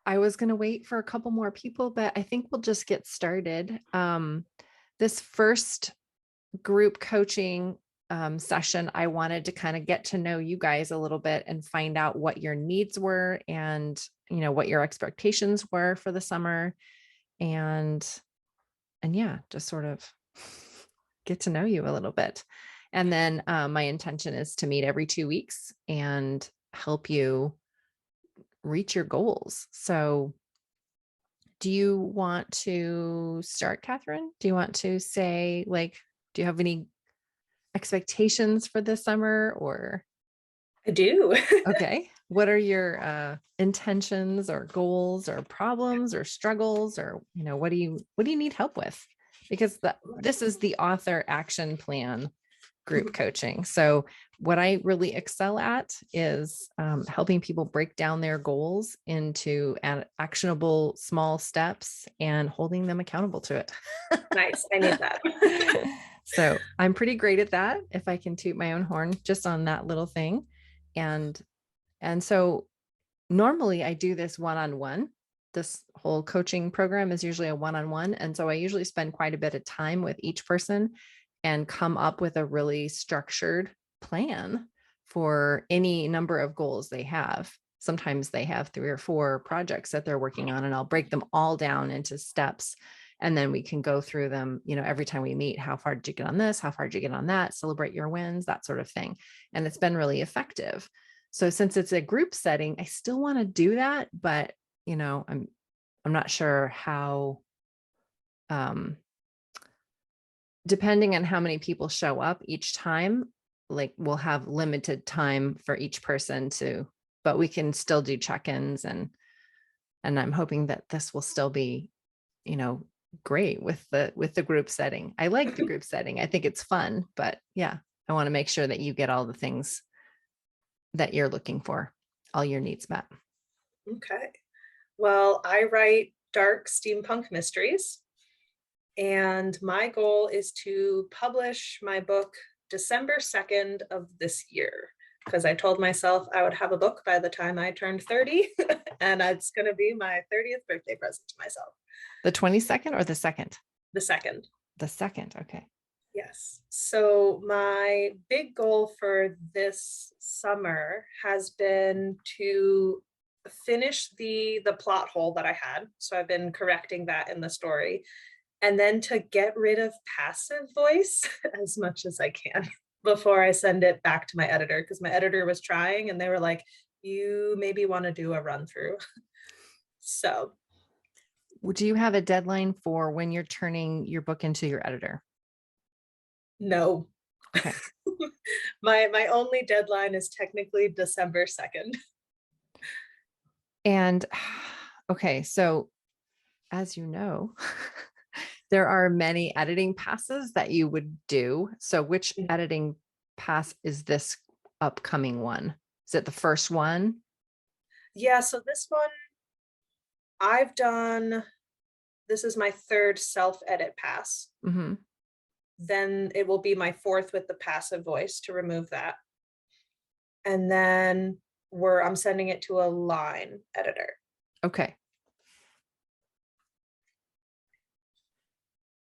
I was going to wait for a couple more people, but I think we'll just get started. This first group coaching session, I wanted to kind of get to know you guys a little bit and find out what your needs were and, what your expectations were for the summer and yeah, just sort of get to know you a little bit. And then my intention is to meet every 2 weeks and help you reach your goals. So do you want to start, Catherine? Do you want to say, do you have any expectations for this summer or? I do. Okay. What are your intentions or goals or problems or struggles or, what do you need help with? Because this is the author action plan group coaching. So what I really excel at is helping people break down their goals into actionable small steps and holding them accountable to it. Nice. I need that. So I'm pretty great at that, if I can toot my own horn just on that little thing. And so normally I do this one-on-one. This whole coaching program is usually a one-on-one. And so I usually spend quite a bit of time with each person and come up with a really structured plan for any number of goals they have. Sometimes they have 3 or 4 projects that they're working on, and I'll break them all down into steps. And then we can go through them, every time we meet. How far did you get on this? How far did you get on that? Celebrate your wins, that sort of thing. And it's been really effective. So since it's a group setting, I still want to do that, but I'm not sure how, depending on how many people show up each time, we'll have limited time for each person but we can still do check-ins, and I'm hoping that this will still be, great with the group setting. I like the group setting. I think it's fun, but yeah, I want to make sure that you get all the things that you're looking for, all your needs met. Okay. Well, I write dark steampunk mysteries, and my goal is to publish my book December 2nd of this year, because I told myself I would have a book by the time I turned 30, and it's going to be my 30th birthday present to myself. The 22nd or the 2nd? The second. The 2nd. Okay. Yes. So my big goal for this summer has been to finish the plot hole that I had. So I've been correcting that in the story, and then to get rid of passive voice as much as I can before I send it back to my editor, because my editor was trying and they were like, you maybe want to do a run through. So Do you have a deadline for when you're turning your book into your editor? no. Okay. My only deadline is technically December 2nd. And okay, so as you know, there are many editing passes that you would do. So which editing pass is this upcoming one? Is it the first one? Yeah, so this one I've done, this is my third self-edit pass. Mm-hmm. Then it will be my fourth with the passive voice to remove that. And then I'm sending it to a line editor. Okay.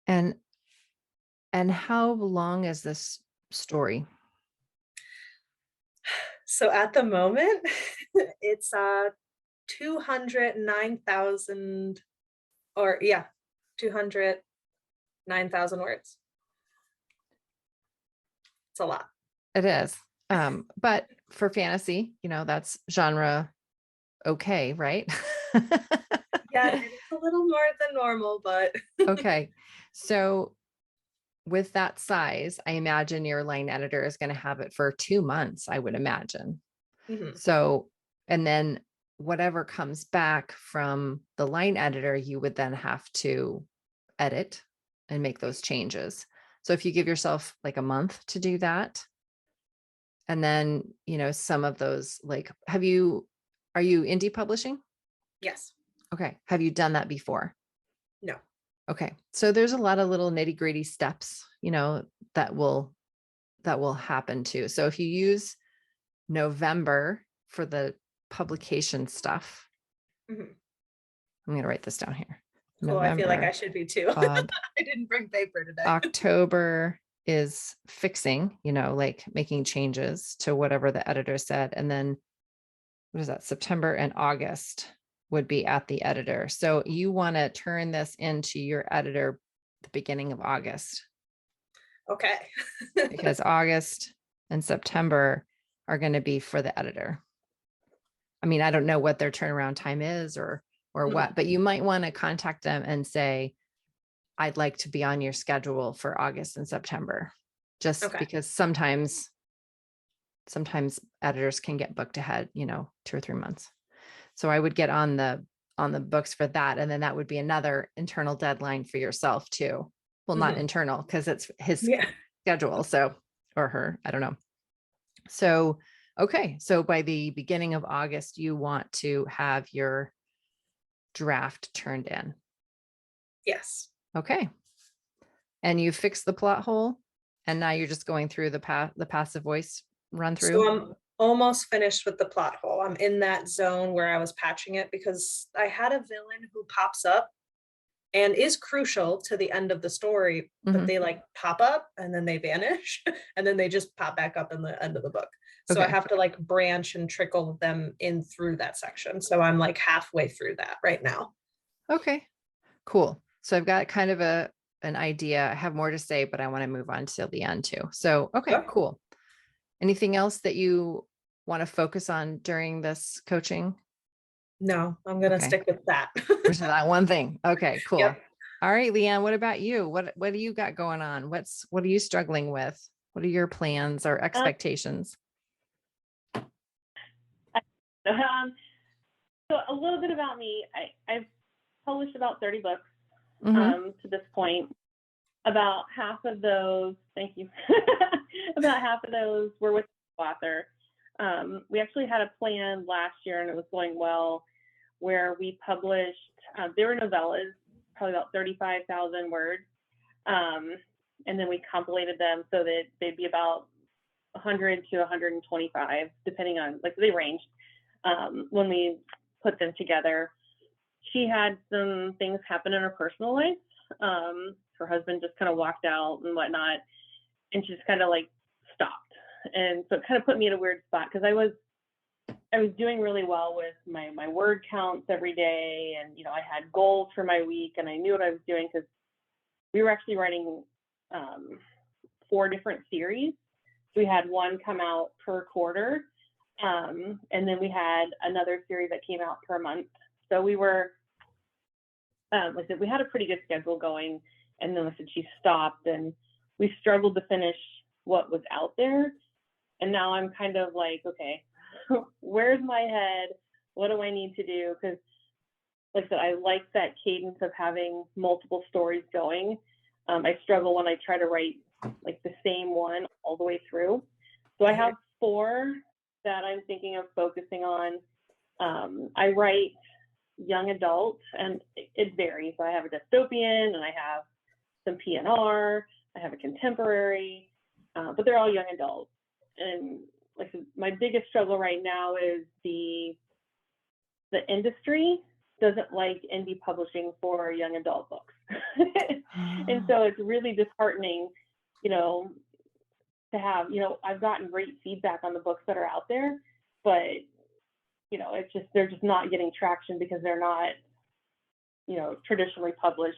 And how long is this story? So at the moment, it's 209,000, or yeah, 209,000 words. It's a lot. It is. But for fantasy, that's genre okay, right? Yeah, it's a little more than normal, but Okay. So with that size, I imagine your line editor is going to have it for 2 months, I would imagine. Mhm. So, and then whatever comes back from the line editor, you would then have to edit and make those changes. So if you give yourself like a month to do that, and then, some of those, are you indie publishing? Yes. Okay. Have you done that before? No. Okay. So there's a lot of little nitty gritty steps, that will happen too. So if you use November for the publication stuff, Mhm. I'm going to write this down here. Cool. I feel like I November, should be too. Bob. I didn't bring paper today. October is fixing, like making changes to whatever the editor said. And then what is that? September and August would be at the editor. So you want to turn this into your editor the beginning of August, Okay. because August and September are going to be for the editor. I mean, I don't know what their turnaround time is or what, but you might want to contact them and say, I'd like to be on your schedule for August and September, just Okay. because sometimes editors can get booked ahead, 2 or 3 months. So I would get on the books for that. And then that would be another internal deadline for yourself too. Well, not internal, because it's his schedule. So, or her, I don't know. So, okay. So by the beginning of August, you want to have your draft turned in. Yes. Okay. And you fixed the plot hole, and now you're just going through the passive voice run through. So I'm almost finished with the plot hole. I'm in that zone where I was patching it because I had a villain who pops up and is crucial to the end of the story, but they like pop up and then they vanish and then they just pop back up in the end of the book. So I have to like branch and trickle them in through that section. So I'm like halfway through that right now. Okay, cool. So I've got kind of an idea. I have more to say, but I want to move on till the end too. So, okay, cool. Anything else that you want to focus on during this coaching? No, I'm going to stick with that. Which is that one thing. Okay, cool. Yep. All right, Leanne, what about you? What do you got going on? What are you struggling with? What are your plans or expectations? So a little bit about me. I've published about 30 books to this point. About half of those, thank you, about half of those were with the author. We actually had a plan last year, and it was going well, where we published, they were novellas, probably about 35,000 words. And then we compilated them so that they'd be about 100 to 125, depending on, like, they ranged when we put them together. She had some things happen in her personal life. Her husband just kind of walked out and whatnot, and she just kind of like stopped. And so it kind of put me in a weird spot, because I was doing really well with my word counts every day, and I had goals for my week, and I knew what I was doing, because we were actually writing 4 different series. So we had one come out per quarter, and then we had another series that came out per month. So we were, like I said, we had a pretty good schedule going, and then she stopped, and we struggled to finish what was out there. And now I'm kind of like, okay, where's my head? What do I need to do? Because, like I said, I like that cadence of having multiple stories going. I struggle when I try to write like the same one all the way through. So I have 4 that I'm thinking of focusing on. I write young adult, and it varies. I have a dystopian, and I have some PNR, I have a contemporary, but they're all young adults. And like my biggest struggle right now is the industry doesn't like indie publishing for young adult books. And so it's really disheartening, to have, I've gotten great feedback on the books that are out there, but it's just, they're just not getting traction because they're not, traditionally published.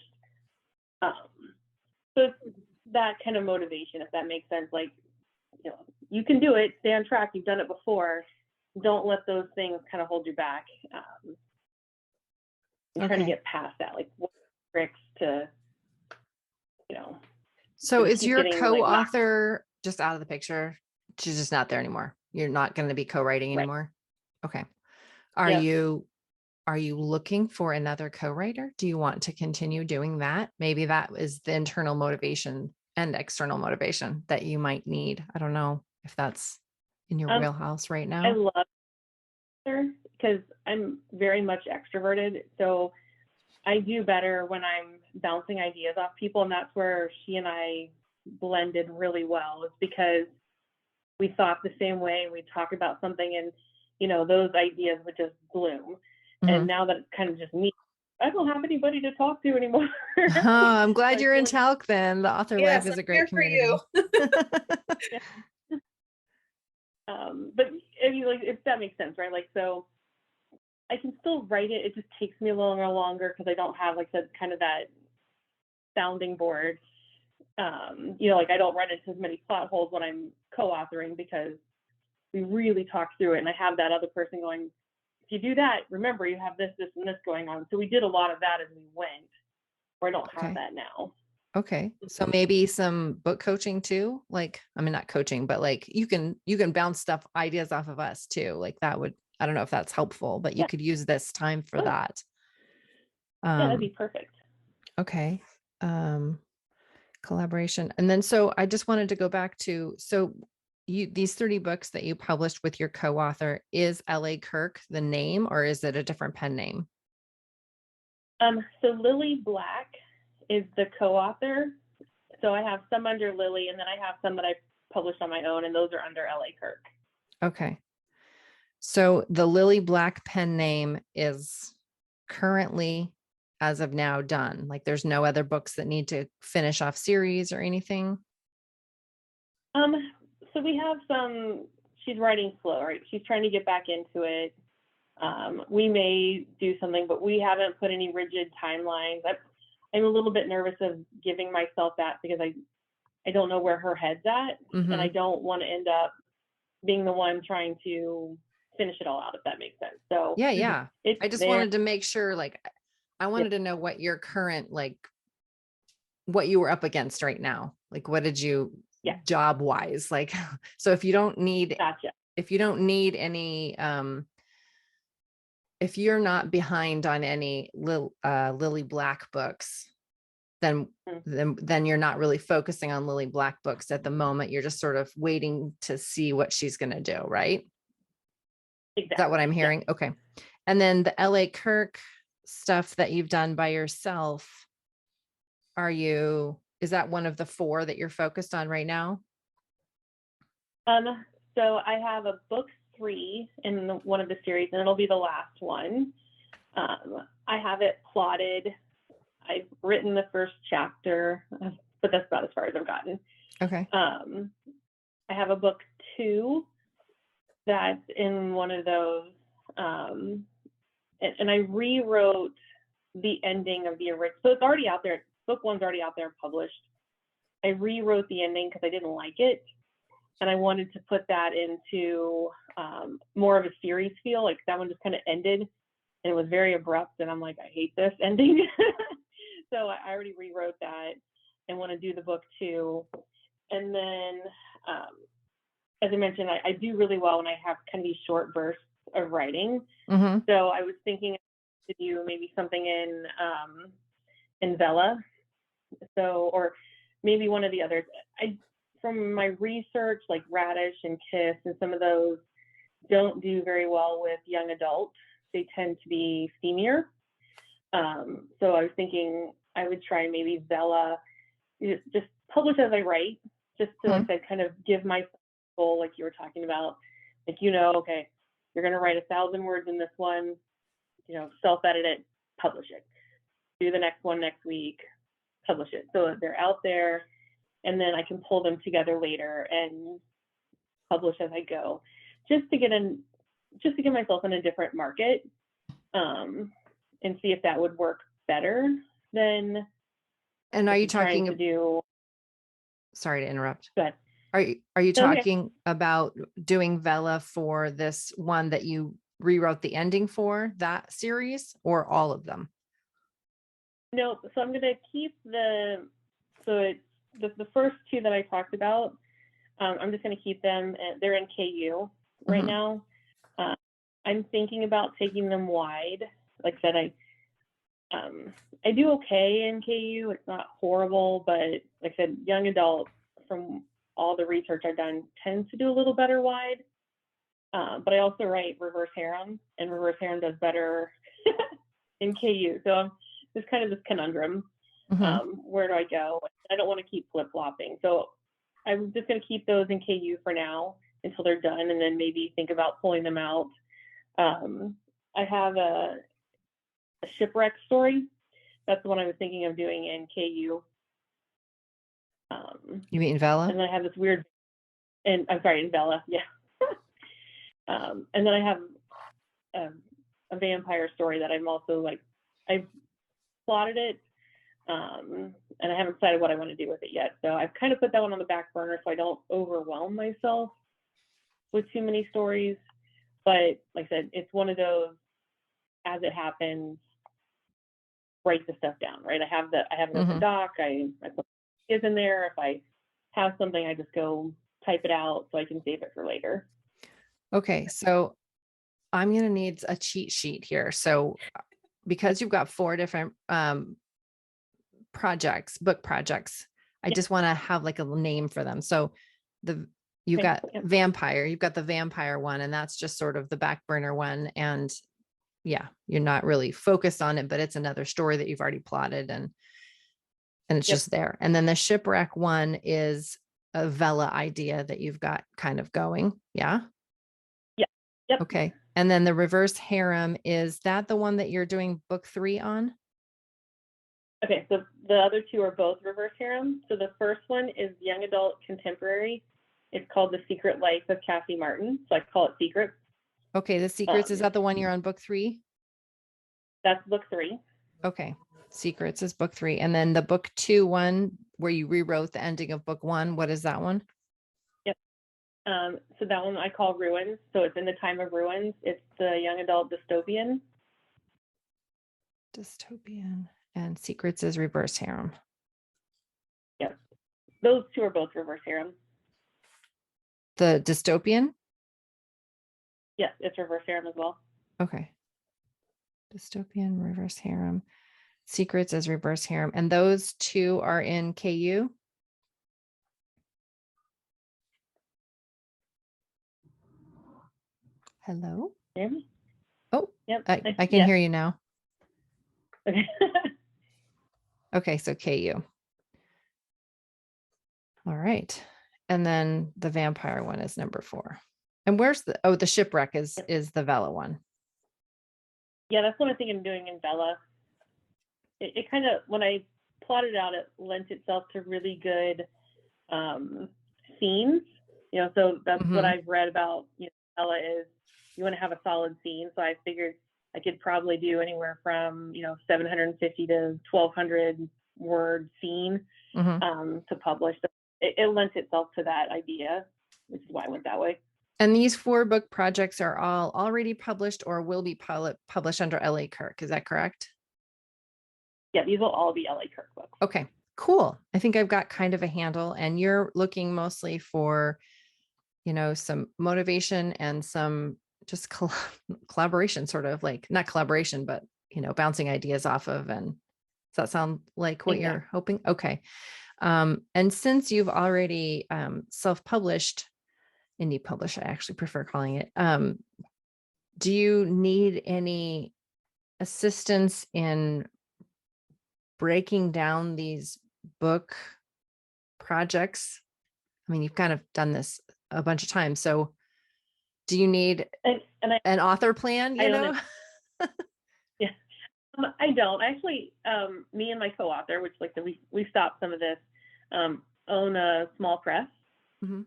So it's that kind of motivation, if that makes sense. Like, you can do it, stay on track, you've done it before. Don't let those things kind of hold you back. I'm trying to get past that, like what tricks to, So is your co-author just out of the picture? She's just not there anymore. You're not going to be co-writing anymore. Okay. Are you looking for another co-writer? Do you want to continue doing that? Maybe that is the internal motivation and external motivation that you might need. I don't know if that's in your wheelhouse right now. I love her because I'm very much extroverted. So I do better when I'm bouncing ideas off people. And that's where she and I blended really well, is because we thought the same way. We talk about something, and those ideas would just bloom. And now that it's kind of just me, I don't have anybody to talk to anymore. Oh, I'm glad Like, you're in like, Talc then. The Author Yes, Life is a I'm great here for community. you. but I mean, like, if that makes sense, right? Like, so I can still write it. It just takes me a little longer because I don't have, like, the kind of that sounding board. You know, like, I don't run into as many plot holes when I'm co-authoring because we really talk through it, and I have that other person going, if you do that, remember you have this, this, and this going on. So we did a lot of that as we went, where I don't have Okay. that now. Okay. So maybe some book coaching too. Like, I mean, not coaching, but like you can bounce stuff, ideas off of us too. Like that would, I don't know if that's helpful, but you Yeah. could use this time for Oh, that. yeah, that'd be Um, perfect. okay. Collaboration. And then, so I just wanted to go back to, so these 30 books that you published with your co-author, is L.A. Kirk the name, or is it a different pen name? So Lily Black is the co-author. So I have some under Lily, and then I have some that I published on my own, and those are under L.A. Kirk. Okay. So the Lily Black pen name is currently, as of now, done. Like there's no other books that need to finish off series or anything. So we have some, she's writing slow, right? She's trying to get back into it. We may do something, but we haven't put any rigid timelines. I'm a little bit nervous of giving myself that because I don't know where her head's at, and I don't want to end up being the one trying to finish it all out, if that makes sense. So Yeah. it's I just there. wanted to make sure, like, I wanted to know what your current, like, what you were up against right now. Like, what did you job wise? Like, so if you don't need, Gotcha. if you don't need any, if you're not behind on any Lily Black books, then you're not really focusing on Lily Black books at the moment. You're just sort of waiting to see what she's going to do, right? Exactly. Is that what I'm hearing? Yeah. Okay. And then the L.A. Kirk stuff that you've done by yourself, is that one of the 4 that you're focused on right now? So I have a book 3 in one of the series, and it'll be the last one. I have it plotted. I've written the first chapter, but that's about as far as I've gotten. Okay. I have a book 2 that's in one of those, and I rewrote the ending of the original. So it's already out there. Book 1's already out there published. I rewrote the ending because I didn't like it, and I wanted to put that into more of a series feel. Like that one just kind of ended, and it was very abrupt, and I'm like, I hate this ending. So I already rewrote that and want to do the book 2. And then, as I mentioned, I do really well when I have kind of these short bursts of writing. Mm-hmm. So I was thinking to do maybe something in Vella. So, or maybe one of the others. From my research, like Radish and Kiss and some of those don't do very well with young adults. They tend to be steamier. So I was thinking I would try maybe Vella, just publish as I write, just to, like I said, kind of give myself a goal, like you were talking about, like, okay, you're going to write 1,000 words in this one, self-edit it, publish it. Do the next one next week, publish it. So they're out there, and then I can pull them together later and publish as I go, just to get myself in a different market, and see if that would work better than. And are you talking to do? Sorry to interrupt. Go ahead. Are you talking about doing Vella for this one that you rewrote the ending for, that series, or all of them? No, so I'm going to keep the first 2 that I talked about. I'm just going to keep them. They're in KU right now. I'm thinking about taking them wide. Like I said, I do okay in KU. It's not horrible, but like I said, young adult, from all the research I've done, tends to do a little better wide. But I also write Reverse Harem, and Reverse Harem does better in KU. So there's kind of this conundrum. Where do I go? I don't want to keep flip-flopping. So I'm just going to keep those in KU for now until they're done, and then maybe think about pulling them out. I have a shipwreck story. That's the one I was thinking of doing in KU. You mean Vela? And then I have this weird, and I'm sorry, in Bella, yeah. And then I have a vampire story that I'm also like, I've plotted it, and I haven't decided what I want to do with it yet. So I've kind of put that one on the back burner so I don't overwhelm myself with too many stories. But like I said, it's one of those, as it happens, write the stuff down, right? I have an open doc. I put is in there. If I have something, I just go type it out so I can save it for later. Okay, so I'm going to need a cheat sheet here. So because you've got 4 different projects, book projects, I just want to have like a name for them. So you've got vampire, you've got the vampire one, and that's just sort of the back burner one. And yeah, you're not really focused on it, but it's another story that you've already plotted and it's just there. And then the shipwreck one is a Vela idea that you've got kind of going. Yeah. Yeah. Yep. Okay. And then the reverse harem, is that the one that you're doing book 3 on? Okay. So the other 2 are both reverse harem. So the first one is young adult contemporary. It's called The Secret Life of Cassie Martin. So I call it Secrets. Okay. The Secrets, is that the one you're on book 3? That's book 3. Okay. Secrets is book 3. And then the book 2 one where you rewrote the ending of book 1, what is that one? Yep. So that one I call Ruins. So it's in the time of ruins. It's the young adult dystopian. Dystopian. And Secrets is reverse harem. Yep. Those 2 are both reverse harem. The dystopian? Yes, it's reverse harem as well. Okay. Dystopian, reverse harem. Secrets is reverse harem. And those 2 are in KU? Hello? Hear me? Oh, yep. I can hear you now. Okay. Okay, so KU. All right. And then the vampire one is number 4. And where's the shipwreck is the Vela one. Yeah, that's what I think I'm doing in Bella. It kind of, when I plotted out, it lent itself to really good scenes. So that's what I've read about, Bella is you want to have a solid scene. So I figured I could probably do anywhere from, 750 to 1,200 word scene to publish. So it lent itself to that idea, which is why I went that way. And these 4 book projects are all already published or will be published under L.A. Kirk. Is that correct? Yeah, these will all be L.A. Kirk books. Okay, cool. I think I've got kind of a handle, and you're looking mostly for, some motivation and some just collaboration, sort of like not collaboration, but, bouncing ideas off of. And does that sound like what you're hoping? Okay. And since you've already self-published, indie publish, I actually prefer calling it. Do you need any assistance in breaking down these book projects? I mean, you've kind of done this a bunch of times. So do you need an author plan, Yeah. I don't actually, me and my co-author, which we stopped some of this, own a small press.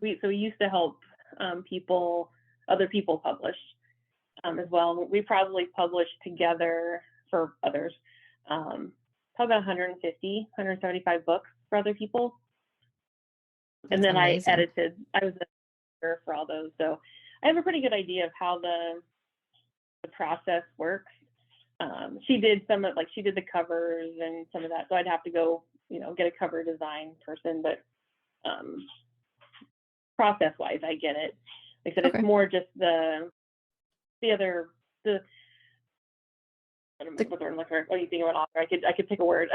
We used to help other people publish as well. We probably published together for others, probably about 150, 175 books for other people. And then amazing. I was the editor for all those. So I have a pretty good idea of how the process works. She did the covers and some of that. So I'd have to go, get a cover design person, but process wise, I get it. Like I said, it's more just the what are you thinking about author? I could pick a word.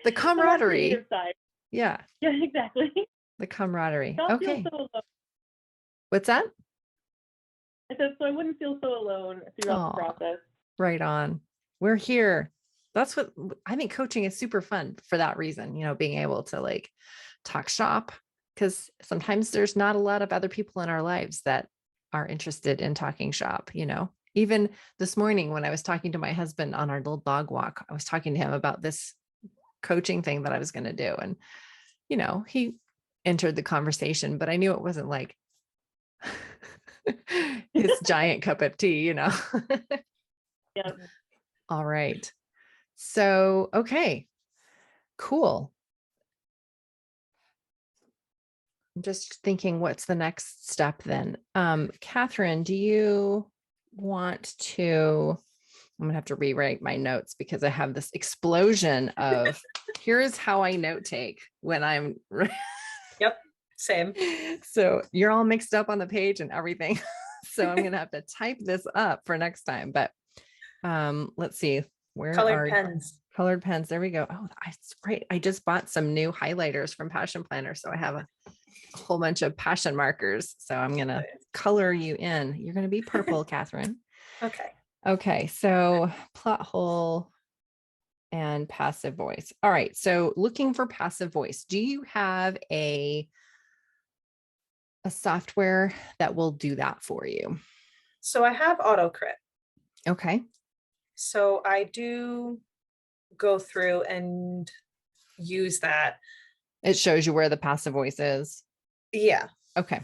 The camaraderie. Yeah. Yeah, exactly. The camaraderie. Don't okay. Feel so alone. What's that? I said, so I wouldn't feel so alone throughout the process. Right on. We're here. That's what I think coaching is super fun for that reason, being able to talk shop, because sometimes there's not a lot of other people in our lives that are interested in talking shop, Even this morning when I was talking to my husband on our little dog walk, I was talking to him about this coaching thing that I was going to do. And, he entered the conversation, but I knew it wasn't like his giant cup of tea. Yeah. All right. So, okay, cool. I'm just thinking, what's the next step then? Catherine, do you want to, I'm gonna have to rewrite my notes because I have this explosion of here's how I note take when I'm Yep, same. so you're all mixed up on the page and everything. So I'm gonna have to type this up for next time. But let's see, where Colored are pens. colored pens? There we go. Oh, that's great. I just bought some new highlighters from Passion Planner. So I have a whole bunch of passion markers. So I'm gonna Nice. color you in. You're gonna be purple, Catherine. Okay. Okay, so plot hole and passive voice. All right, so looking for passive voice. Do you have a software that will do that for you? So I have AutoCrit. Okay. So I do go through and use that. It shows you where the passive voice is. Yeah. Okay.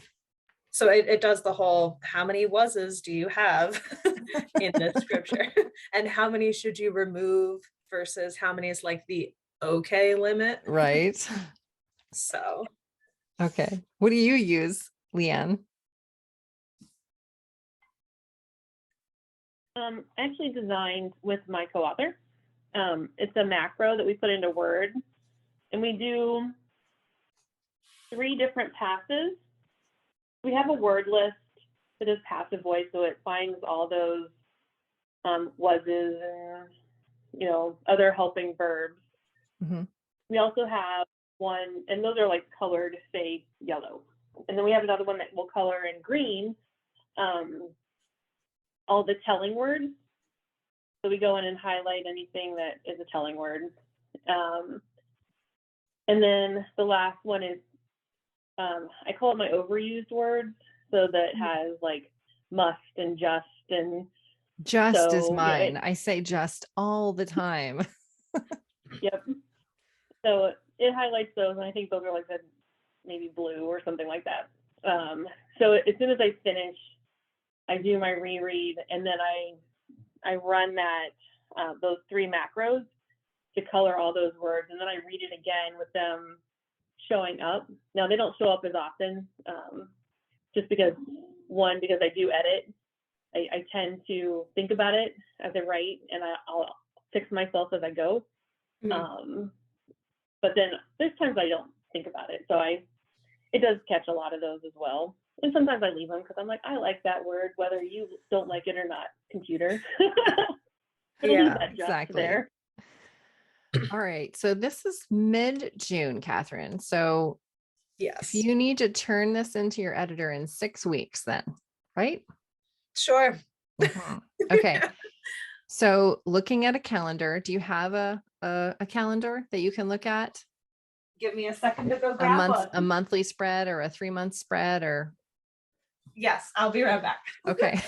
So it does the whole, how many was's do you have in the scripture? And how many should you remove versus how many is like the okay limit? Right. So Okay. What do you use, Leanne? Actually designed with my co-author. It's a macro that we put into Word, and we do 3 different passes. We have a word list that is passive voice, so it finds all those wases and other helping verbs. Mm-hmm. We also have one, and those are like colored, say yellow, and then we have another one that will color in green all the telling words. So we go in and highlight anything that is a telling word. And then the last one is, I call it my overused words. So that has like must and just and Just is so, mine. I say just all the time. Yep. So it highlights those, and I think those are like the maybe blue or something like that. So as soon as I finish, I do my reread, and then I run that those 3 macros to color all those words, and then I read it again with them showing up. Now they don't show up as often, just because I do edit. I tend to think about it as I write, and I'll fix myself as I go. But then there's times I don't think about it, so it does catch a lot of those as well. And sometimes I leave them because I'm like, I like that word, whether you don't like it or not, computer. Yeah, exactly. There. All right. So this is mid-June, Catherine. So yes. if you need to turn this into your editor in 6 weeks, then, right? Sure. Mhm. Okay. So looking at a calendar, do you have a calendar that you can look at? Give me a second to go grab one. A monthly spread or a 3-month spread or? Yes, I'll be right back. Okay.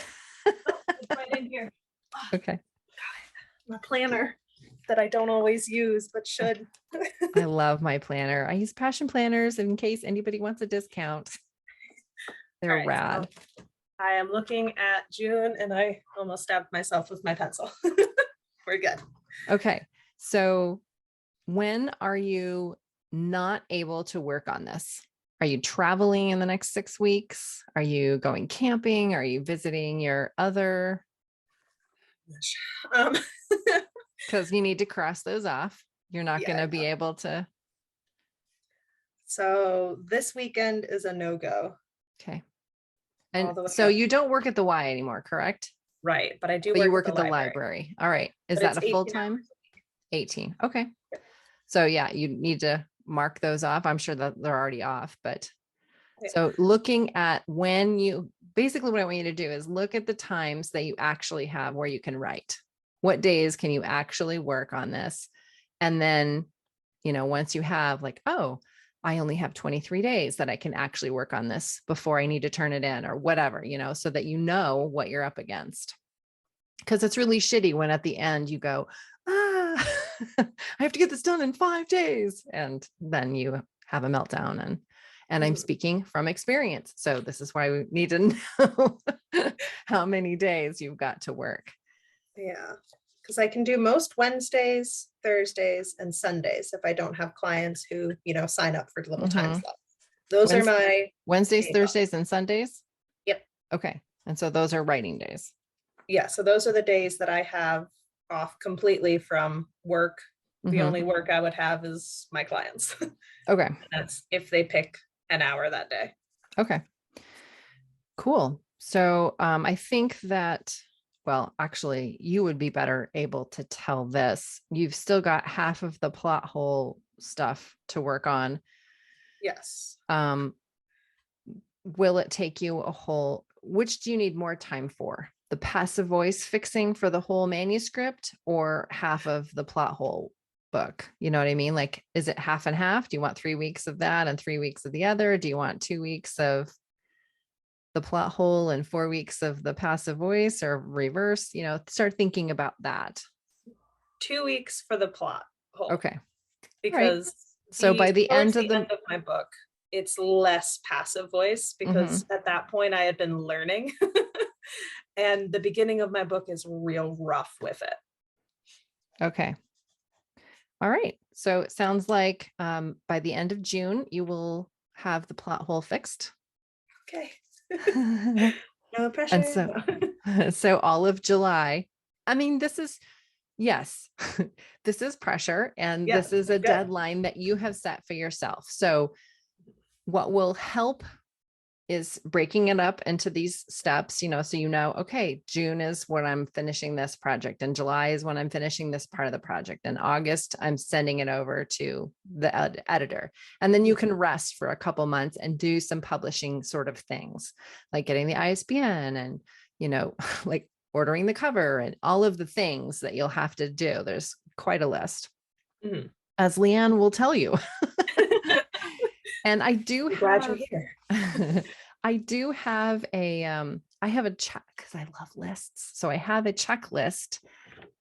It's right in here. Okay. My planner that I don't always use, but should. I love my planner. I use Passion Planners in case anybody wants a discount. They're right, rad. So I am looking at June and I almost stabbed myself with my pencil. We're good. Okay. So when are you not able to work on this? Are you traveling in the next 6 weeks? Are you going camping? Are you visiting your other? Because you need to cross those off. You're not going to be able to. So this weekend is a no-go. Okay. And so you don't work at the Y anymore, correct? Right. But I do But you work work at the library. All right. Is that a full time? 18. Okay. So yeah, you need to mark those off. I'm sure that they're already off, but so looking at basically what I want you to do is look at the times that you actually have where you can write. What days can you actually work on this? And then, once you have like, oh, I only have 23 days that I can actually work on this before I need to turn it in or whatever, so that you know what you're up against. Because it's really shitty when at the end you go, I have to get this done in 5 days. And then you have a meltdown. And I'm Mhm. speaking from experience. So this is why we need to know how many days you've got to work. Yeah, because I can do most Wednesdays, Thursdays, and Sundays if I don't have clients who, sign up for little time Mhm. slots. Those are my Wednesdays, days off. Thursdays, and Sundays? Yep. Okay. And so those are writing days. Yeah, so those are the days that I have off completely from work. The Mhm. only work I would have is my clients. Okay. That's if they pick an hour that day. Okay. Cool. So I think that, well, actually, you would be better able to tell this. You've still got half of the plot hole stuff to work on. Yes. Will it take you which do you need more time for? The passive voice fixing for the whole manuscript or half of the plot hole book? You know what I mean? Like, is it half and half? Do you want 3 weeks of that and 3 weeks of the other? Do you want 2 weeks of the plot hole and 4 weeks of the passive voice, or reverse? Start thinking about that. 2 weeks for the plot hole. Okay. All right. Because So by the towards end of my book, it's less passive voice because at that point I had been learning. And the beginning of my book is real rough with it. Okay. All right. So it sounds like by the end of June, you will have the plot hole fixed. Okay. And No pressure. so all of July, I mean, yes, this is pressure, and Yeah, this is a good. deadline that you have set for yourself. So what will help is breaking it up into these steps, so okay, June is when I'm finishing this project, and July is when I'm finishing this part of the project, and August I'm sending it over to the editor, and then you can rest for a couple months and do some publishing sort of things, like getting the ISBN and like ordering the cover and all of the things that you'll have to do. There's quite a list, as Leanne will tell you. And I do glad you're here. I do have I have a check because I love lists. So I have a checklist,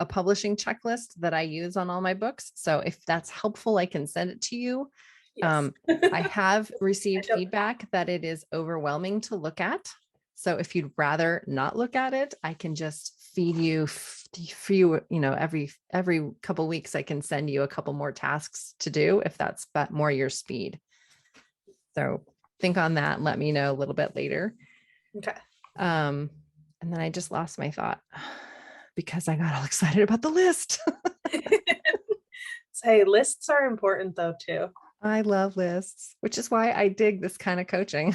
a publishing checklist that I use on all my books. So if that's helpful, I can send it to you. Yes. I have received feedback that it is overwhelming to look at. So if you'd rather not look at it, I can just feed you every couple weeks, I can send you a couple more tasks to do if that's more your speed. So think on that and let me know a little bit later. Okay. And then I just lost my thought because I got all excited about the list. Hey, lists are important though too. I love lists, which is why I dig this kind of coaching.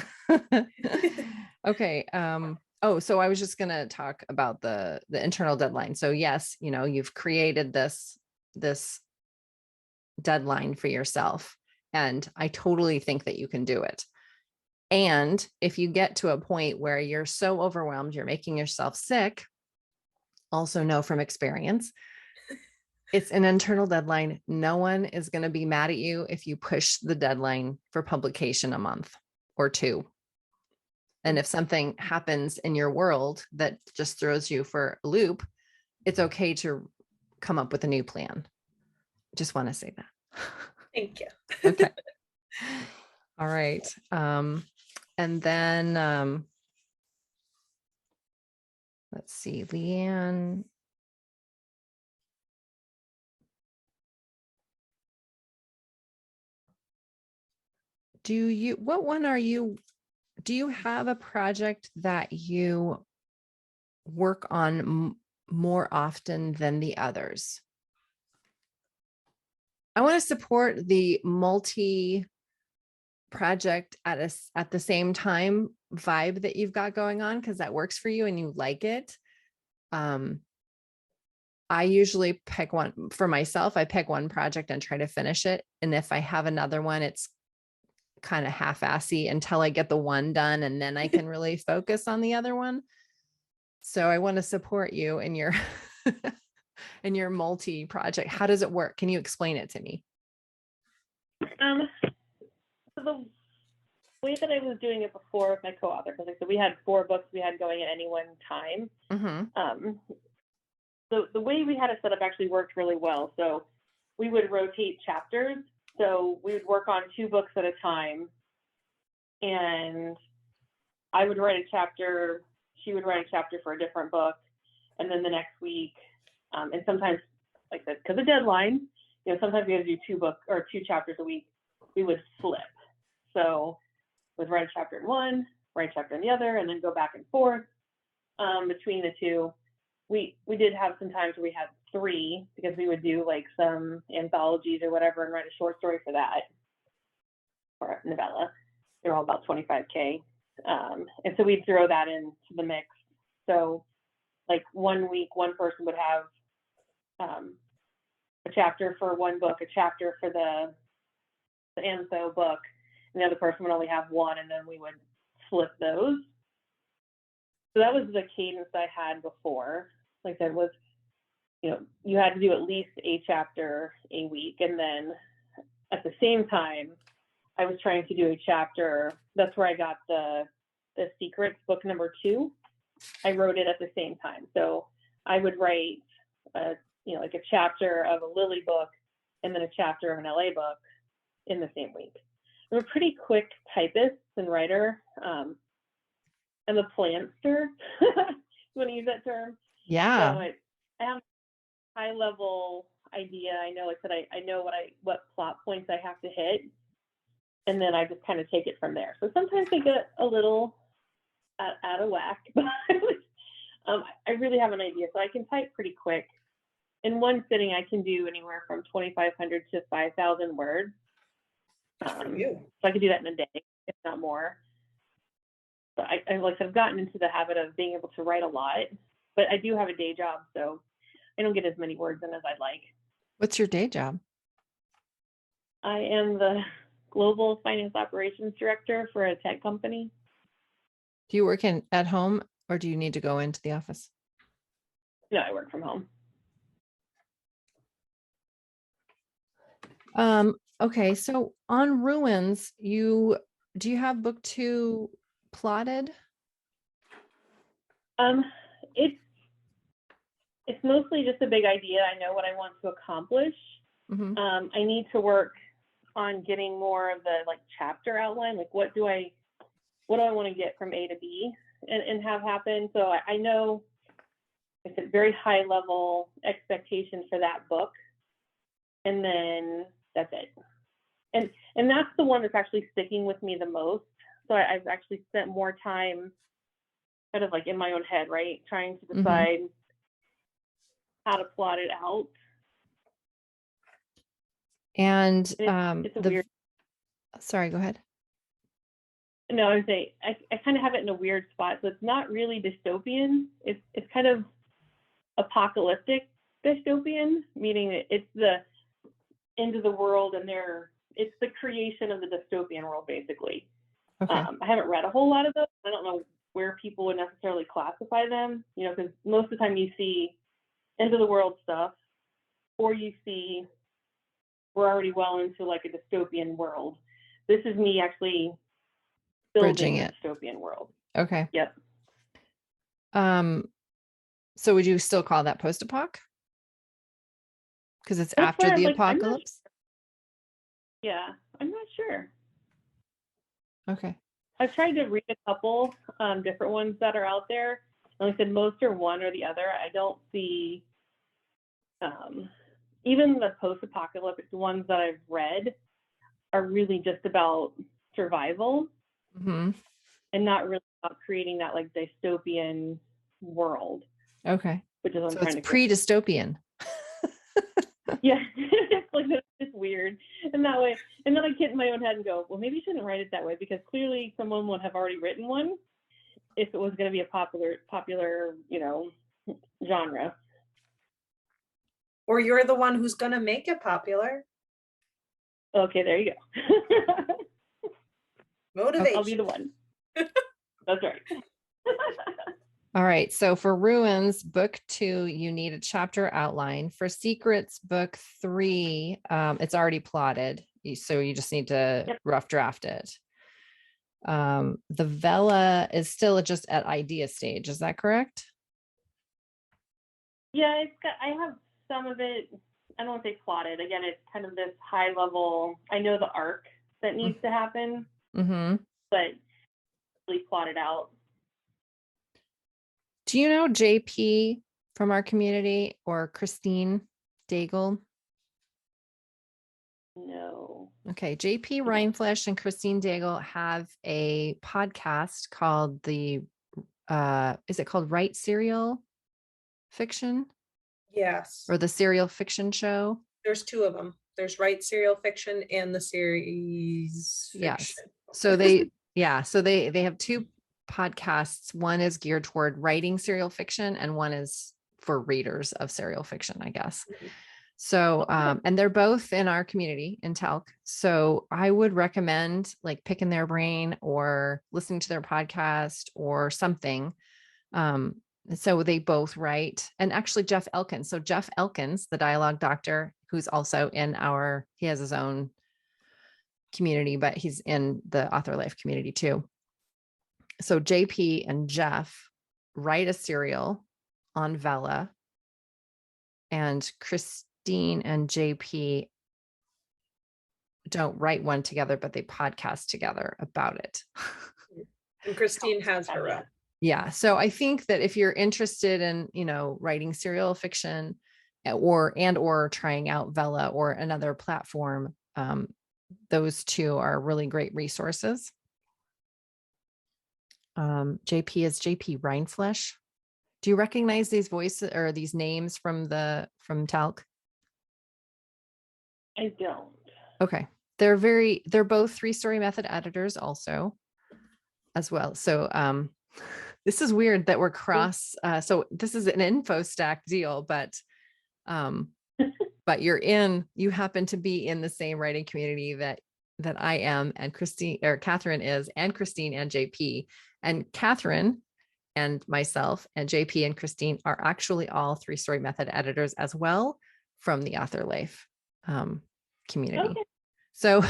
Okay. So I was just going to talk about the internal deadline. So yes, you've created this deadline for yourself, and I totally think that you can do it. And if you get to a point where you're so overwhelmed, you're making yourself sick, also know from experience, it's an internal deadline. No one is going to be mad at you if you push the deadline for publication a month or 2. And if something happens in your world that just throws you for a loop, it's okay to come up with a new plan. Just want to say that. Thank you. Okay. All right. And then let's see, Leanne. Do you have a project that you work on more often than the others? I want to support the multi project at the same time vibe that you've got going on, because that works for you and you like it. I usually pick one for myself. I pick one project and try to finish it. And if I have another one, it's kind of half-assy until I get the one done, and then I can really focus on the other one. So I want to support you in your in your multi project. How does it work? Can you explain it to me? So the way that I was doing it before with my co-author, because like, so we had 4 books we had going at any one time. the way we had it set up actually worked really well. So we would rotate chapters. So we would work on 2 books at a time, and I would write a chapter, she would write a chapter for a different book, and then the next week, and sometimes, like I said, because of deadline, you know, sometimes we had to do 2 books or 2 chapters a week, we would flip. So we'd write a chapter in one, write a chapter in the other, and then go back and forth between the 2. We did have some times where we had 3, because we would do like some anthologies or whatever and write a short story for that, or a novella. They're all about 25K. And so we'd throw that into the mix. So like one week, one person would have a chapter for one book, a chapter for the Antho book, and the other person would only have one, and then we would flip those. So that was the cadence I had before. Like I said, was, you know, you had to do at least a chapter a week, and then at the same time, I was trying to do a chapter. That's where I got the Secrets book number 2. I wrote it at the same time. So I would write, you know, like a chapter of a Lily book and then a chapter of an LA book in the same week. I'm a pretty quick typist and writer. I'm a plantster. You want to use that term? Yeah. So I have a high level idea. I know, like I said, I know what plot points I have to hit, and then I just kind of take it from there. So sometimes I get a little out of whack, but I really have an idea. So I can type pretty quick. In one sitting, I can do anywhere from 2,500 to 5,000 words. So I could do that in a day, if not more. But I've gotten into the habit of being able to write a lot, but I do have a day job, so I don't get as many words in as I'd like. What's your day job? I am the Global Finance Operations Director for a tech company. Do you work at home, or do you need to go into the office? No, I work from home. Okay, so on Ruins, do you have book 2 plotted? It's mostly just a big idea. I know what I want to accomplish. Mm-hmm. I need to work on getting more of the like chapter outline, like what do I want to get from A to B and have happen. So I know it's a very high level expectation for that book, and then that's it. And that's the one that's actually sticking with me the most. So I've actually spent more time kind of like in my own head, right, trying to decide how to plot it out. And it's a weird. Sorry, go ahead. No, I would say I kind of have it in a weird spot. So it's not really dystopian. It's kind of apocalyptic dystopian, meaning it's the end of the world, and it's the creation of the dystopian world, basically. Okay. I haven't read a whole lot of those. I don't know where people would necessarily classify them, you know, because most of the time you see end of the world stuff, or you see we're already well into like a dystopian world. This is me actually building a dystopian world. Okay. Yep. So would you still call that post-apoc? Because it's after the apocalypse? Yeah, I'm not sure. Okay. I've tried to read a couple different ones that are out there. And like I said, most are one or the other. I don't see even the post-apocalyptic ones that I've read are really just about survival and not really about creating that like dystopian world. Okay. Which is what I'm so trying it's to pre-dystopian. Yeah, it's like it's weird. And that way, and then I get in my own head and go, well, maybe you shouldn't write it that way, because clearly someone would have already written one if it was going to be a popular, you know, genre. Or you're the one who's going to make it popular. Okay, there you go. Motivation. I'll be the one. That's right. All right. So for Ruins, book 2, you need a chapter outline. For Secrets, book 3, it's already plotted. So you just need to rough draft it. The Vela is still just at idea stage. Is that correct? Yeah, I have some of it, I don't want to say plotted. Again, it's kind of this high level, I know the arc that needs to happen, Mm-hmm. but really plotted out. Do you know JP from our community or Christine Daigle? No. Okay, JP Reinflesch and Christine Daigle have a podcast called is it called Right Serial Fiction Yes, or the Serial Fiction Show? there's two of them. There's Right Serial Fiction and the series Yes. fiction. So so they have two podcasts. One is geared toward writing serial fiction and one is for readers of serial fiction, I guess. Mhm. So, and they're both in our community in Talc. So I would recommend like picking their brain or listening to their podcast or something. So they both write, and actually Jeff Elkins. So Jeff Elkins, the dialogue doctor, who's also he has his own community, but he's in the Author Life community too. So JP and Jeff write a serial on Vela, and Christine and JP don't write one together, but they podcast together about it. And Christine has her own. Yeah. So I think that if you're interested in, writing serial fiction or trying out Vela or another platform, those two are really great resources. JP is JP Reinflesch. Do you recognize these voices or these names from Talc? I don't. Okay. They're both 3-Story Method editors also as well. So this is weird that we're cross. So this is an InfoStack deal, but you happen to be in the same writing community that I am, and Catherine is, and Christine and JP. And Catherine and myself and JP and Christine are actually all 3-Story Method editors as well from the Author Life community. Okay. So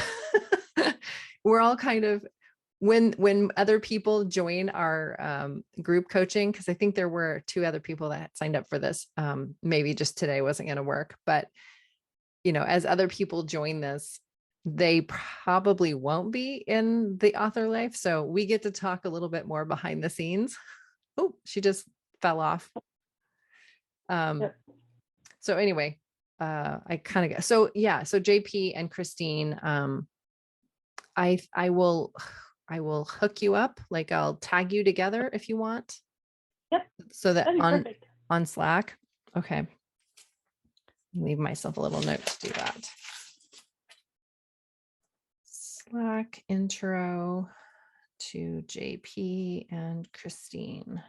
we're all kind of, when other people join our group coaching, because I think there were 2 other people that had signed up for this, maybe just today wasn't going to work, but as other people join this, they probably won't be in the Author Life. So we get to talk a little bit more behind the scenes. Oh, she just fell off. Yep. So anyway, I kind of so JP and Christine, I will hook you up. Like I'll tag you together if you want. Yep. So that That'd be perfect. on Slack. Okay. Leave myself a little note to do that. Slack intro to JP and Christine.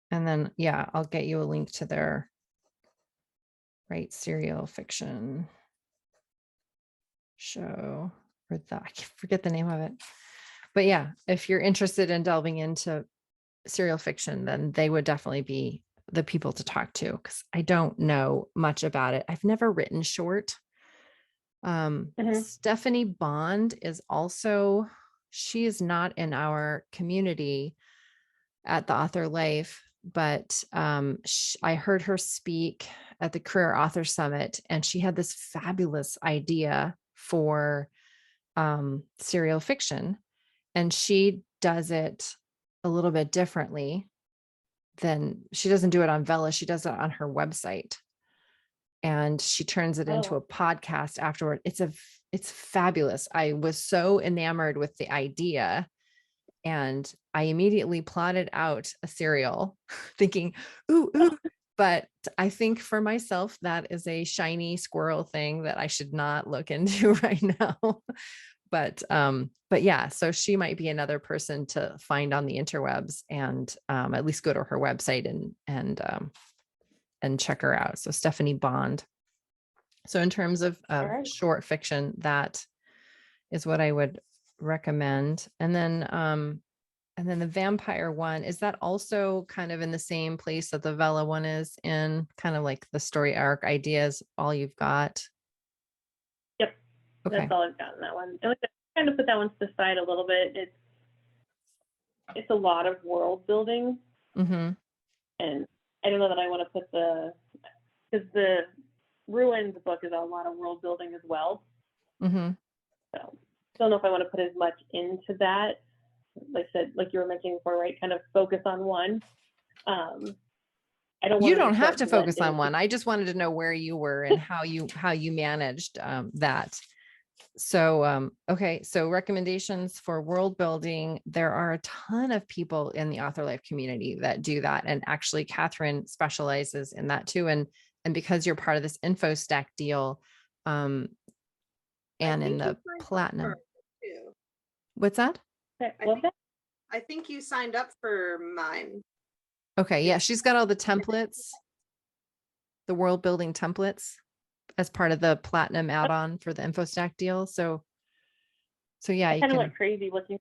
And then, yeah, I'll get you a link to their Right Serial Fiction show, or I forget the name of it. But yeah, if you're interested in delving into serial fiction, then they would definitely be the people to talk to, because I don't know much about it. I've never written short. Stephanie Bond is also, she is not in our community at the Author Life, but I heard her speak at the Career Author Summit, and she had this fabulous idea for serial fiction, and she does it a little bit differently. She doesn't do it on Vela, she does it on her website, and she turns it into a podcast afterward. It's fabulous. I was so enamored with the idea, and I immediately plotted out a serial thinking, ooh, but I think for myself, that is a shiny squirrel thing that I should not look into right now. But yeah, so she might be another person to find on the interwebs, and at least go to her website and check her out. So Stephanie Bond. So in terms of short fiction, that is what I would recommend. And then the vampire one, is that also kind of in the same place that the Vela one is in, kind of like the story arc ideas, all you've got? Yep. Okay. That's all I've got in that one. And I kind of put that one to the side a little bit. It's a lot of world building. Mm-hmm. And I don't know that I want to put because the Ruins book is a lot of world building as well. Mm-hmm. So don't know if I want to put as much into that. Like I said, like you were mentioning before, right? Kind of focus on one. I don't want You to don't have report to focus on blended. one. I just wanted to know where you were and how you managed that. So, okay. So recommendations for world building. There are a ton of people in the author life community that do that. And actually Catherine specializes in that too. And because you're part of this InfoStack deal, and in the platinum, too. what's that? I think you signed up for mine. Okay. Yeah. She's got all the templates, the world building templates as part of the platinum add-on for the InfoStack deal. So yeah, I you kind of can. went crazy looking.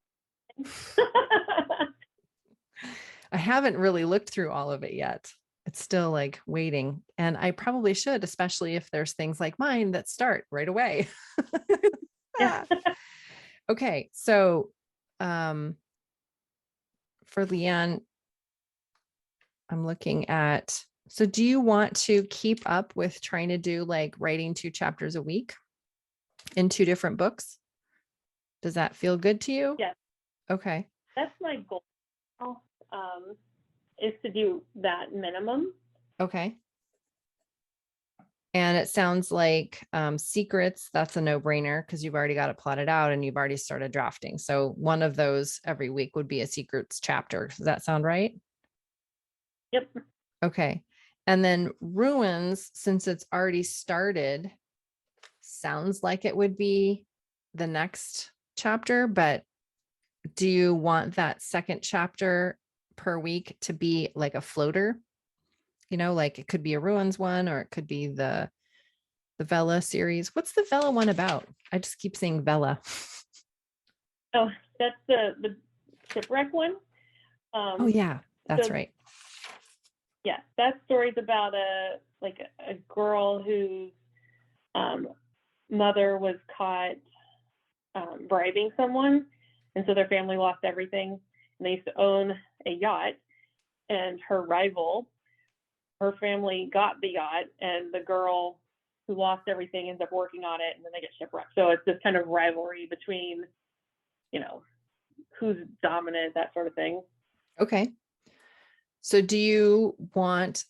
I haven't really looked through all of it yet. It's still like waiting. And I probably should, especially if there's things like mine that start right away. Yeah. Okay. So for Leanne, I'm looking at, so do you want to keep up with trying to do like writing 2 chapters a week in 2 different books? Does that feel good to you? Yes. Okay. That's my goal. Is to do that minimum. Okay. And it sounds like secrets, that's a no-brainer because you've already got it plotted out and you've already started drafting. So one of those every week would be a secrets chapter. Does that sound right? Yep. Okay. And then Ruins, since it's already started, sounds like it would be the next chapter, but do you want that second chapter per week to be like a floater? You know, like it could be a Ruins one, or it could be the Vela series. What's the Vela one about? I just keep saying Vela. Oh, that's the shipwreck one. Oh yeah, that's right. Yeah, that story's about a girl whose mother was caught bribing someone, and so their family lost everything. And they used to own a yacht, and her rival, her family got the yacht, and the girl who lost everything ends up working on it, and then they get shipwrecked. So it's this kind of rivalry between, who's dominant, that sort of thing. Okay. So do you want,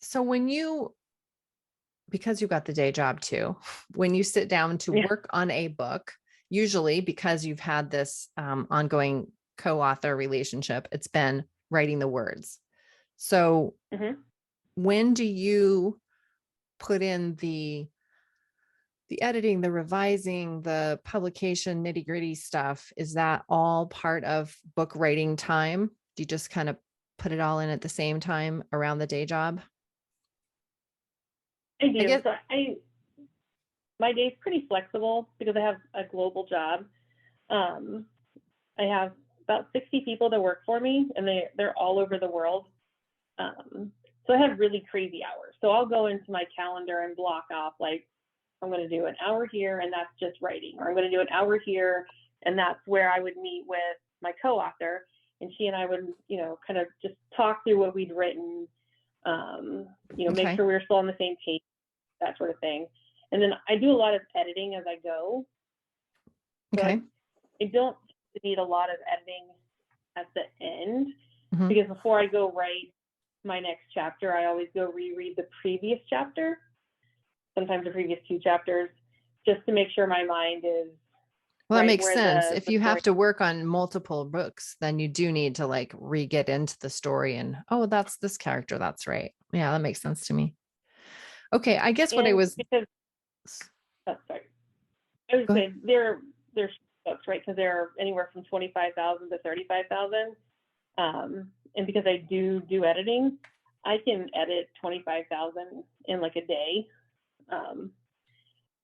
because you've got the day job too, when you sit down to work on a book, usually because you've had this ongoing co-author relationship, it's been writing the words. So when do you put in the editing, the revising, the publication, nitty gritty stuff? Is that all part of book writing time? Do you just kind of put it all in at the same time around the day job? I do. So my day's pretty flexible because I have a global job. I have about 60 people that work for me, and they're all over the world. So I have really crazy hours. So I'll go into my calendar and block off, like, I'm going to do an hour here, and that's just writing, or I'm going to do an hour here, and that's where I would meet with my co-author, and she and I would, kind of just talk through what we'd written, make sure we were still on the same page, that sort of thing. And then I do a lot of editing as I go. Okay. I don't need a lot of editing at the end, because before I go write my next chapter, I always go reread the previous chapter, sometimes the previous 2 chapters, just to make sure my mind is. Well, that makes sense. If you have to work on multiple books, then you do need to like re-get into the story and, oh, that's this character. That's right. Yeah, that makes sense to me. Okay. I guess what I was. Sorry. I would say they're books, right? Because they're anywhere from 25,000 to 35,000. And because I do editing, I can edit 25,000 in like a day.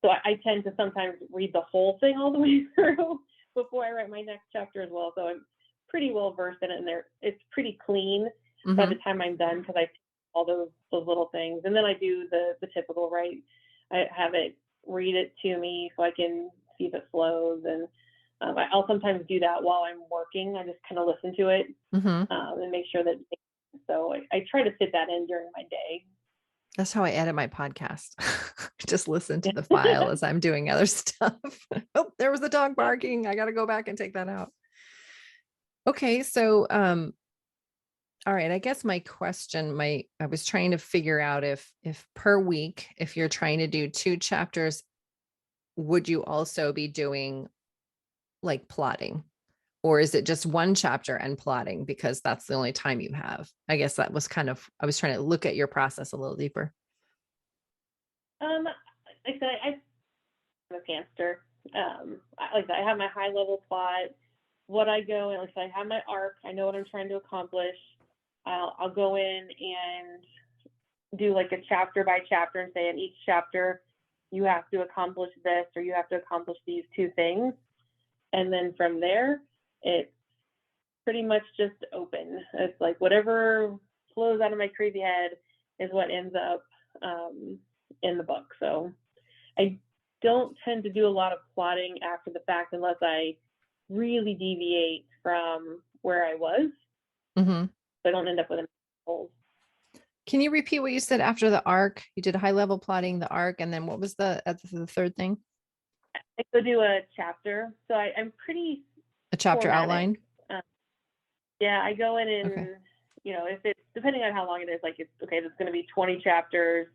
So I tend to sometimes read the whole thing all the way through before I write my next chapter as well. So I'm pretty well versed in it, and it's pretty clean by the time I'm done, because I take all those little things, and then I do the typical, right? I have it read it to me so I can see if it flows, and I'll sometimes do that while I'm working. I just kind of listen to it and make sure that it makes So I try to fit that in during my day. That's how I edit my podcast. Just listen to the file as I'm doing other stuff. Oh, there was the dog barking. I got to go back and take that out. Okay. So, all right. I guess my question, I was trying to figure out if per week, if you're trying to do 2 chapters, would you also be doing like plotting? Or is it just 1 chapter and plotting because that's the only time you have? I guess that was kind of, I was trying to look at your process a little deeper. Like I said, I'm a pantser. Like I said, I have my high level plot, what I go in, like I have my arc, I know what I'm trying to accomplish. I'll go in and do like a chapter by chapter and say in each chapter, you have to accomplish this or you have to accomplish these 2 things. And then from there, it's pretty much just open. It's like whatever flows out of my crazy head is what ends up in the book. So I don't tend to do a lot of plotting after the fact unless I really deviate from where I was. Mm-hmm. So I don't end up with a holes. Can you repeat what you said after the arc? You did high level plotting, the arc, and then what was the third thing? I go do a chapter. So I'm pretty A chapter formatic. outline? Yeah, I go in and, Okay. you know, if it's depending on how long it is, like it's okay, there's going to be 20 chapters.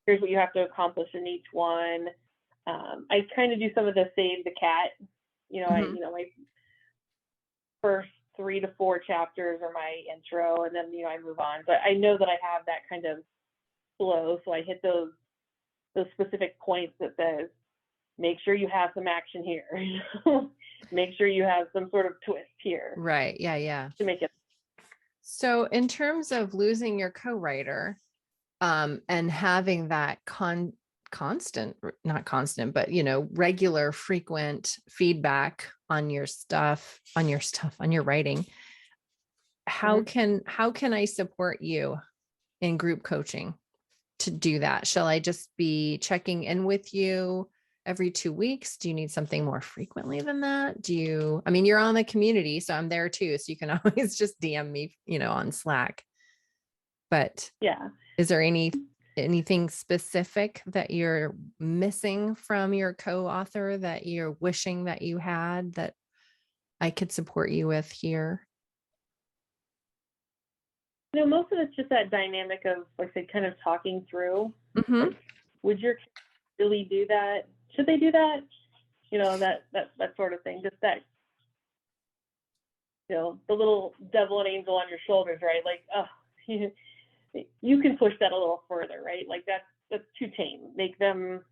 Here's what you have to accomplish in each one. I kind of do some of the save the cat. You know, Mhm. my first 3 to 4 chapters are my intro, and then I move on. But I know that I have that kind of flow, so I hit those specific points that says, make sure you have some action here. Make sure you have some sort of twist here. Right. Yeah. Yeah. To make it. So in terms of losing your co-writer, and having that constant, not constant, but regular, frequent feedback on your writing, how can I support you in group coaching to do that? Shall I just be checking in with you every 2 weeks? Do you need something more frequently than that? You're on the community, so I'm there too. So you can always just DM me, on Slack. But yeah, is there anything specific that you're missing from your co-author that you're wishing that you had that I could support you with here? Most of it's just that dynamic of, like I said, kind of talking through. Mm-hmm. Like, would your kids really do that? Should they do that? That sort of thing. Just that, the little devil and angel on your shoulders, right? Like, oh, you can push that a little further, right? Like that's too tame. Make them,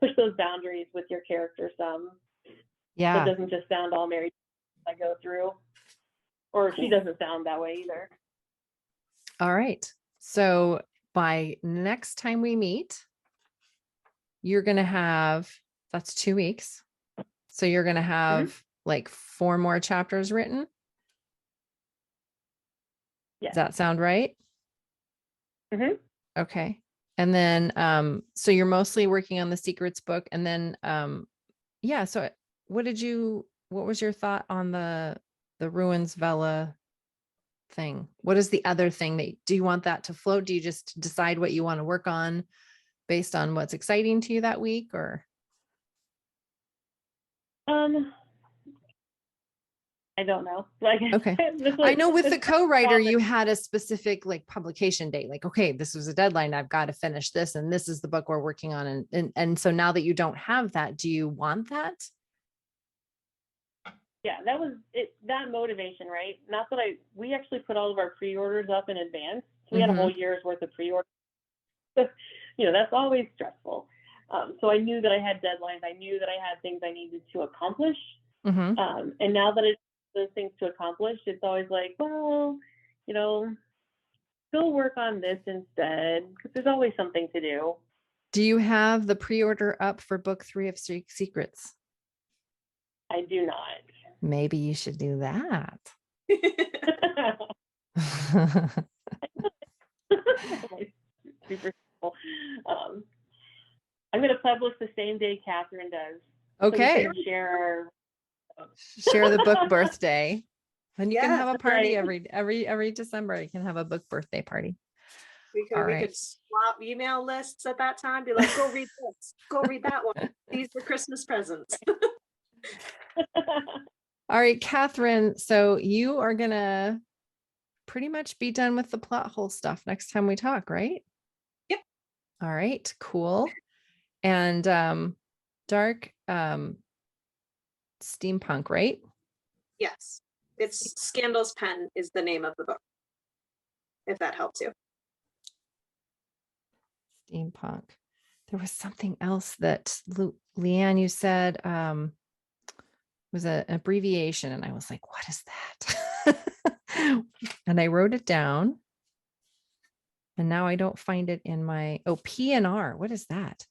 push those boundaries with your character some. Yeah. So it doesn't just sound all Mary I go through. Or she doesn't sound that way either. All right. So by next time we meet, you're going to have, that's 2 weeks. So you're going to have like 4 more chapters written. Yeah. Does that sound right? Mm-hmm. Okay. And then, so you're mostly working on the secrets book, and then, yeah. So what was your thought on the Ruins Vela thing? What is the other thing do you want that to float? Do you just decide what you want to work on based on what's exciting to you that week, or? I don't know. Like, okay. I know with the co-writer, you had a specific like publication date, like, okay, this was a deadline. I've got to finish this. And this is the book we're working on. And so now that you don't have that, do you want that? Yeah, that was it. That motivation, right? Not that we actually put all of our pre-orders up in advance. So we had a whole year's worth of pre-orders. That's always stressful. So I knew that I had deadlines. I knew that I had things I needed to accomplish. And now that it's those things to accomplish, it's always like, well, go work on this instead, because there's always something to do. Do you have the pre-order up for book 3 of Secrets? I do not. Maybe you should do that. Super cool. I'm going to publish the same day Catherine does. Okay. So we can share the book birthday. And you can Yes, have a that's party right. every December. You can have a book birthday party. we All could right. swap email lists at that time. Be like, go read this, go read that one. These are Christmas presents. All right, Catherine. So you are gonna pretty much be done with the plot hole stuff next time we talk, right? Yep. All right, cool. And dark steampunk, right? Yes, it's Scandal's Pen is the name of the book, if that helps you. Steampunk. There was something else that Leanne, you said was an abbreviation, and I was like, what is that? And I wrote it down. And now I don't find it in my PNR. What is that?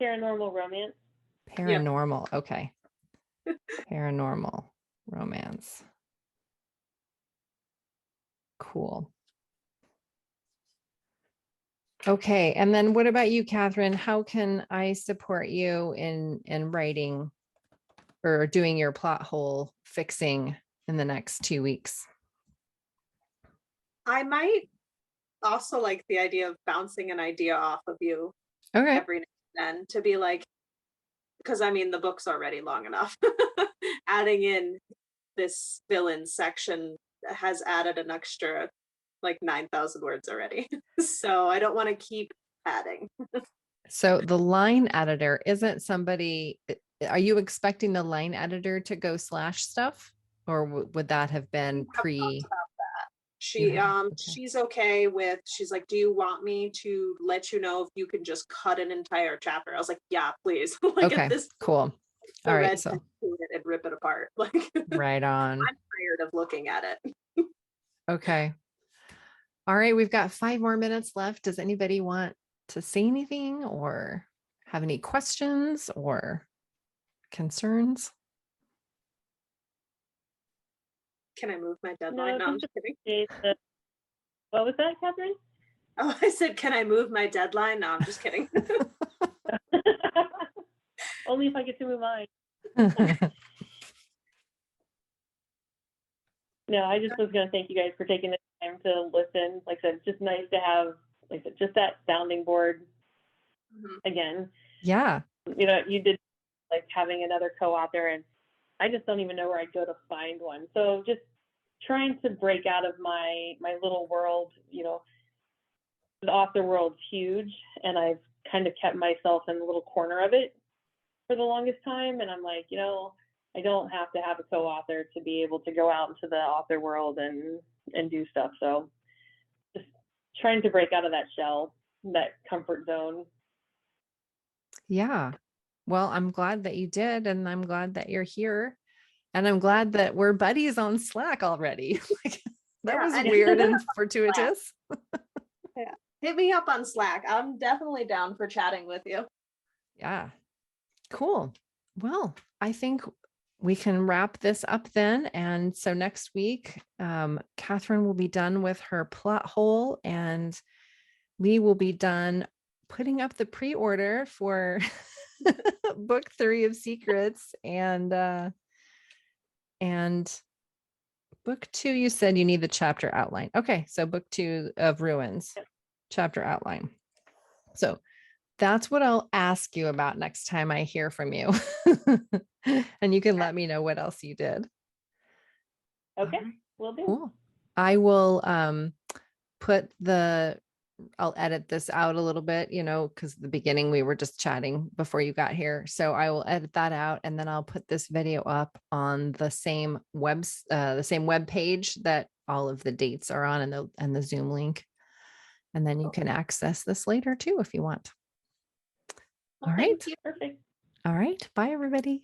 Paranormal romance. Paranormal. Yep. Okay. Paranormal romance. Cool. Okay. And then what about you, Catherine? How can I support you in writing or doing your plot hole fixing in the next 2 weeks? I might also like the idea of bouncing an idea off of you Okay. every now and then to be like, because I mean, the book's already long enough. Adding in this villain section has added an extra like 9,000 words already. So I don't want to keep adding. So the line editor isn't somebody, are you expecting the line editor to go slash stuff? Or would that have been pre? She's okay with, she's like, do you want me to let you know if you can just cut an entire chapter? I was like, yeah, please. Like, okay, at this cool. All right, so and rip it apart. Like, right on. I'm tired of looking at it. Okay. All right, we've got 5 more minutes left. Does anybody want to say anything or have any questions or concerns? Can I move my deadline? No, I'm just kidding. What was that, Catherine? Oh, I said, can I move my deadline? No, I'm just kidding. Only if I get to move mine. No, I just was going to thank you guys for taking the time to listen. Like I said, it's just nice to have, like I said, just that sounding board again. Yeah. You know, you did like having another co-author, and I just don't even know where I'd go to find one. So just trying to break out of my little world. You know, the author world's huge, and I've kind of kept myself in a little corner of it for the longest time. And I'm like, you know, I don't have to have a co-author to be able to go out into the author world and do stuff. So just trying to break out of that shell, that comfort zone. Yeah. Well, I'm glad that you did, and I'm glad that you're here, and I'm glad that we're buddies on Slack already. That was weird and fortuitous. Yeah. Hit me up on Slack. I'm definitely down for chatting with you. Yeah. Cool. Well, I think we can wrap this up then. And so next week, Catherine will be done with her plot hole, and we will be done putting up the pre-order for book 3 of Secrets, and book 2, you said you need the chapter outline. Okay, so book 2 of Ruins, chapter outline. So that's what I'll ask you about next time I hear from you. And you can let me know what else you did. Okay, will do. Cool. I will I'll edit this out a little bit, you know, because the beginning we were just chatting before you got here. So I will edit that out, and then I'll put this video up on the same web page that all of the dates are on, and the Zoom link. And then you can access this later too if you want. All right. Perfect. All right. Bye, everybody.